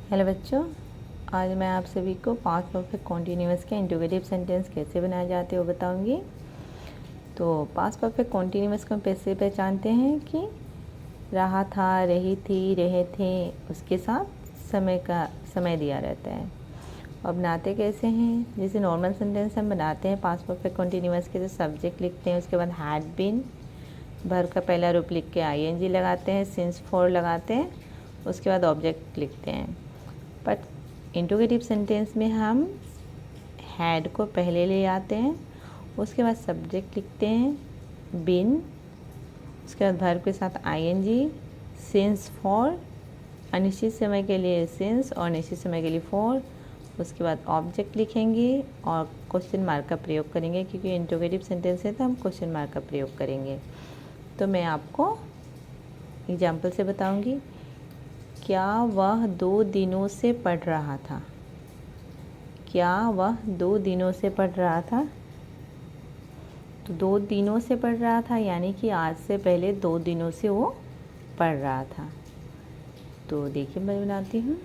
Hello बच्चों, आज मैं आप सभी को पास्ट परफेक्ट कॉन्टिन्यूअस के इंटीग्रेटिव सेंटेंस कैसे बनाए जाते हैं वो बताऊंगी। तो पास्ट परफेक्ट कॉन्टिन्यूअस को कैसे पहचानते हैं कि रहा था, रही थी, रहे थे, उसके साथ समय दिया रहता है। और बनाते कैसे हैं? जैसे नॉर्मल सेंटेंस हम बनाते हैं पास्ट परफेक्ट कॉन्टिन्यूअस के, तो सब्जेक्ट लिखते हैं, उसके बाद हैड बीन, वर्ब का पहला रूप लिख के आईएनजी लगाते हैं, सिंस फॉर लगाते हैं, उसके बाद ऑब्जेक्ट लिखते हैं। बट इंटीग्रेटिव सेंटेंस में हम हैड को पहले ले आते हैं, उसके बाद सब्जेक्ट लिखते हैं बिन, उसके बाद वर्ब के साथ आईएनजी, सिंस फॉर, अनिश्चित समय के लिए सिंस और निश्चित समय के लिए फॉर, उसके बाद ऑब्जेक्ट लिखेंगे और क्वेश्चन मार्क का प्रयोग करेंगे, क्योंकि इंटीग्रेटिव सेंटेंस है तो हम क्वेश्चन मार्क का प्रयोग करेंगे। तो मैं आपको एग्जाम्पल से बताऊंगी। क्या वह 2 दिनों से पढ़ रहा था? क्या वह 2 दिनों से पढ़ रहा था? तो 2 दिनों से पढ़ रहा था यानी कि आज से पहले 2 दिनों से वो पढ़ रहा था। तो देखिए मैं बनाती हूँ।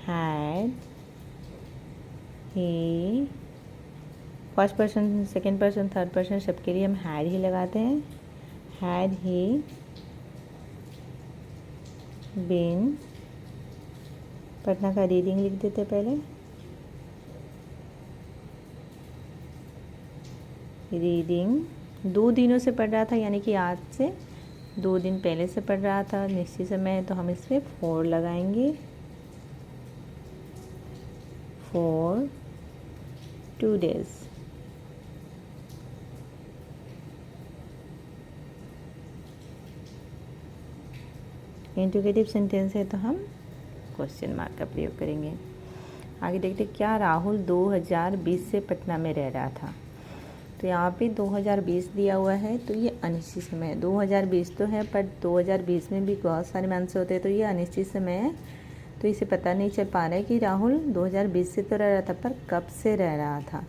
Had he, first person, second person, third person सबके लिए हम हैड ही लगाते हैं। हैड ही बीन, पढ़ना का रीडिंग लिख देते पहले। रीडिंग 2 दिनों से पढ़ रहा था यानी कि आज से 2 दिन पहले से पढ़ रहा था, निश्चित समय है तो हम इस पर 4 लगाएंगे। 4 2 days। इंटीग्रेटिव सेंटेंस है तो हम क्वेश्चन मार्क का प्रयोग करेंगे। आगे देखते क्या राहुल 2020 से पटना में रह रहा था। तो यहाँ पे 2020 दिया हुआ है तो ये अनिश्चित समय है। 2020 तो है पर 2020 में भी बहुत सारे मंथ्स होते हैं, तो ये अनिश्चित समय है। तो इसे पता नहीं चल पा रहा है कि राहुल 2020 से तो रह रहा था, पर कब से रह रहा था,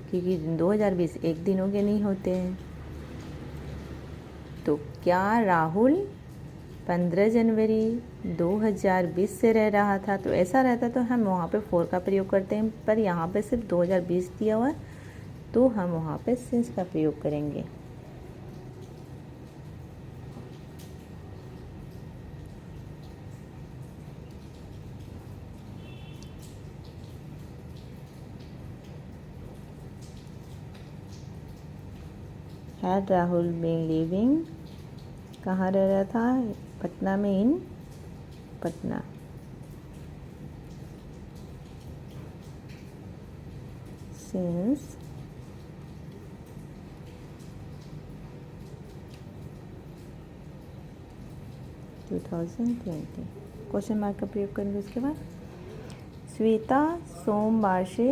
क्योंकि 2020 एक दिनों के नहीं होते हैं। तो क्या राहुल 15 जनवरी 2020 से रह रहा था? तो ऐसा रहता तो हम वहाँ पे 4 का प्रयोग करते हैं, पर यहाँ पे सिर्फ 2020 दिया हुआ है तो हम वहाँ पे सिंस का प्रयोग करेंगे। हैड राहुल बीन लिविंग, कहाँ रह रहा था? पटना में, इन पटना। सिंस 2020। क्वेश्चन मार्क का प्रयोग करेंगे। उसके बाद श्वेता सोमवार से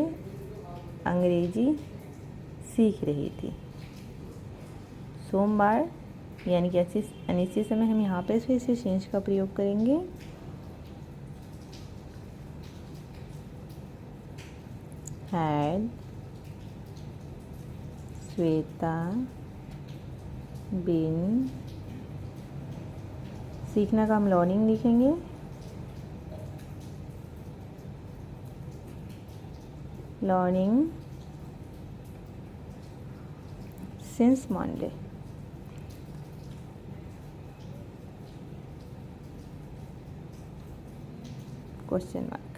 अंग्रेजी सीख रही थी। सोमवार यानी कि अनिश्चित समय, हम यहाँ पे फिर से सिंस का प्रयोग करेंगे। हैड श्वेता बीन, सीखना का हम लर्निंग लिखेंगे। Learning since Monday. Question mark.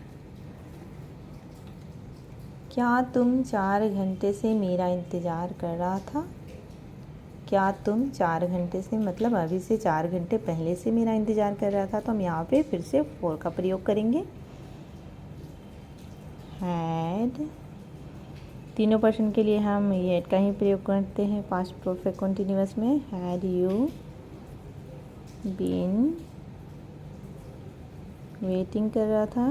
क्या तुम 4 घंटे से मेरा इंतज़ार कर रहा था? क्या तुम 4 घंटे से मतलब अभी से 4 घंटे पहले से मेरा इंतज़ार कर रहा था, तो हम यहाँ पे फिर से 4 का प्रयोग करेंगे। हैड, तीनों पर्सन के लिए हम ये का ही प्रयोग करते हैं पास्ट परफेक्ट कंटिन्यूअस में। हैड यू बीन, वेटिंग कर रहा था।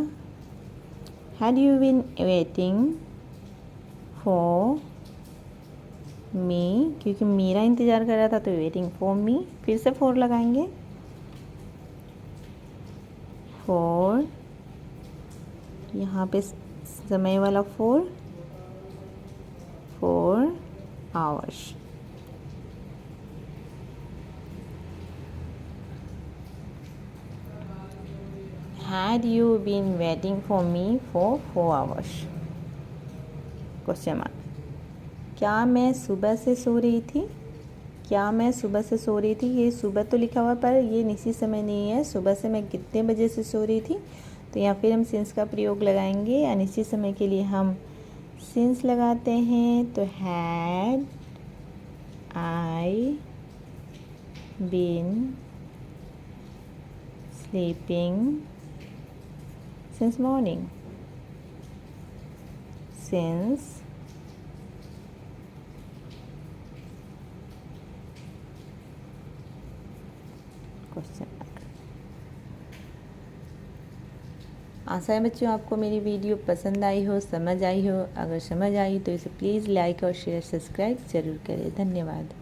Had you been waiting for me, क्योंकि मेरा इंतज़ार कर रहा था तो वेटिंग फॉर मी, फिर से 4 लगाएंगे। 4 यहाँ पे समय वाला 4 hours. Had you been waiting for me for 4 hours? Question mark. क्या मैं सुबह से सो रही थी? क्या मैं सुबह से सो रही थी? ये सुबह तो लिखा हुआ पर ये निश्चित समय नहीं है। सुबह से मैं कितने बजे से सो रही थी? तो यहाँ फिर हम सिंस का प्रयोग लगाएंगे। अनिश्चित समय के लिए हम सिंस लगाते हैं। तो had I been sleeping since morning? Since question mark. आशा है बच्चों आपको मेरी वीडियो पसंद आई हो, समझ आई हो। अगर समझ आई तो इसे प्लीज़ लाइक और शेयर सब्सक्राइब ज़रूर करें। धन्यवाद।